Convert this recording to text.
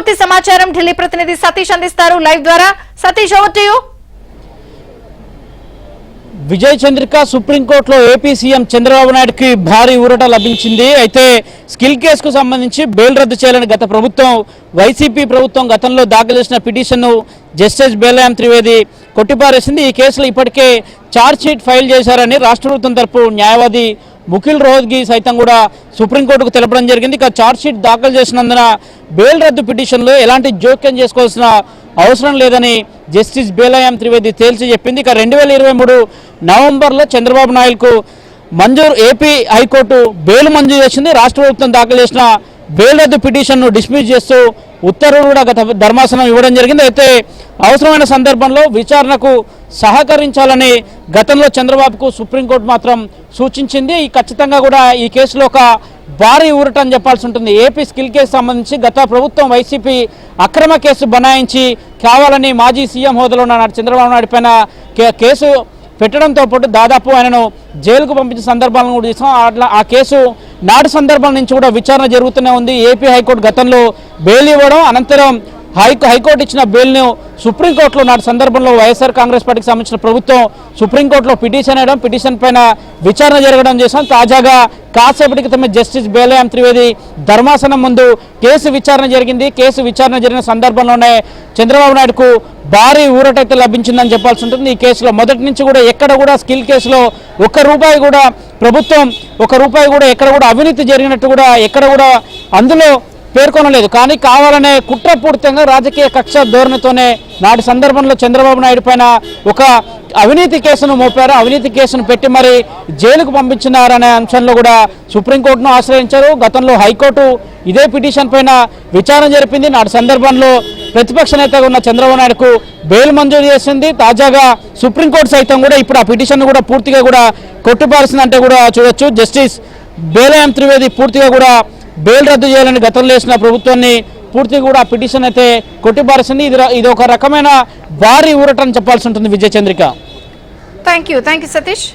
పూర్తి సమాచారం ఢిల్లీ ప్రతినిధి సతీష్ అందిస్తారు లైవ్ ద్వారా. Satish, over to you. Vijay Chandrika సుప్రీంకోర్టులో ఏపీ సీఎం చంద్రబాబు నాయుడుకి భారీ ఊరట లభించింది. అయితే స్కిల్ కేసుకు సంబంధించి బెయిల్ రద్దు చేయాలని గత ప్రభుత్వం వైసీపీ ప్రభుత్వం గతంలో దాఖలు చేసిన పిటిషన్ను జస్టిస్ బేలయం త్రివేది కొట్టిపారేసింది. ఈ కేసులో ఇప్పటికే ఛార్జ్ షీట్ ఫైల్ చేశారని రాష్ట్ర ప్రభుత్వం తరపు న్యాయవాది ముఖిల్ రోహత్గి సైతం కూడా సుప్రీంకోర్టుకు తెలపడం జరిగింది. ఇక ఛార్జ్ షీట్ దాఖలు చేసినందున బెయిల్ రద్దు పిటిషన్లో ఎలాంటి జోక్యం చేసుకోవాల్సిన అవసరం లేదని జస్టిస్ బేలయం త్రివేది తేల్చి చెప్పింది. ఇక 2023 నవంబర్లో చంద్రబాబు నాయుడుకు ఏపీ హైకోర్టు బెయిల్ మంజూరు చేసింది. రాష్ట్ర ప్రభుత్వం దాఖలు చేసిన బెయిల్ రద్దు పిటిషన్ను డిస్మిస్ చేస్తూ ఉత్తర్వులు కూడా గత ధర్మాసనం ఇవ్వడం జరిగింది. అయితే అవసరమైన సందర్భంలో విచారణకు సహకరించాలని గతంలో చంద్రబాబుకు సుప్రీంకోర్టు మాత్రం సూచించింది. ఖచ్చితంగా కూడా ఈ కేసులో ఒక భారీ ఊరట అని చెప్పాల్సి ఉంటుంది. ఏపీ స్కిల్ కేసు సంబంధించి గత ప్రభుత్వం వైసీపీ అక్రమ కేసు బనాయించి కావాలని మాజీ సీఎం హోదాలో ఉన్న చంద్రబాబు నాయుడు పైన కేసు పెట్టడంతో పాటు దాదాపు ఆయనను జైలుకు పంపించిన సందర్భాలను కూడా చూసాం. అట్లా ఆ కేసు నాటి సందర్భం నుంచి కూడా విచారణ జరుగుతూనే ఉంది. ఏపీ హైకోర్టు గతంలో బెయిల్ ఇవ్వడం, అనంతరం హైకోర్టు ఇచ్చిన బెయిల్ను సుప్రీంకోర్టులో నాటి సందర్భంలో వైఎస్ఆర్ కాంగ్రెస్ పార్టీకి సంబంధించిన ప్రభుత్వం సుప్రీంకోర్టులో పిటిషన్ వేయడం, పిటిషన్ పైన విచారణ జరగడం చేశాం. తాజాగా కాసేపటి క్రితమే జస్టిస్ బేలయం త్రివేది ధర్మాసనం ముందు కేసు విచారణ జరిగింది. కేసు విచారణ జరిగిన సందర్భంలోనే చంద్రబాబు నాయుడుకు భారీ ఊరటైతే లభించిందని చెప్పాల్సి ఉంటుంది. ఈ కేసులో మొదటి నుంచి కూడా ఎక్కడ కూడా స్కిల్ కేసులో ₹1 కూడా ప్రభుత్వం ₹1 కూడా ఎక్కడ కూడా అవినీతి జరిగినట్టు కూడా ఎక్కడ కూడా అందులో పేర్కొనలేదు. కానీ కావాలనే కుట్రపూరితంగా రాజకీయ కక్ష ధోరణితోనే నాటి సందర్భంలో చంద్రబాబు నాయుడు పైన ఒక అవినీతి కేసును మోపారు. అవినీతి కేసును పెట్టి మరి జైలుకు పంపించినారనే అంశంలో కూడా సుప్రీంకోర్టును ఆశ్రయించారు. గతంలో హైకోర్టు ఇదే పిటిషన్ పైన విచారణ జరిపింది. నాటి సందర్భంలో ప్రతిపక్ష నేతగా ఉన్న చంద్రబాబు నాయుడుకు బెయిల్ మంజూరు చేసింది. తాజాగా సుప్రీంకోర్టు సైతం కూడా ఇప్పుడు ఆ పిటిషన్ కూడా పూర్తిగా కూడా కొట్టిపారుస్తుందంటే కూడా చూడొచ్చు. జస్టిస్ బేలయం త్రివేది పూర్తిగా కూడా బెయిల్ రద్దు చేయాలని గతంలో వేసిన ప్రభుత్వాన్ని పూర్తిగా కూడా ఆ పిటిషన్ అయితే కొట్టిపారుస్తుంది. ఇది ఒక రకమైన భారీ ఊరటని చెప్పాల్సి ఉంటుంది విజయ చంద్రిక. Thank you Satish.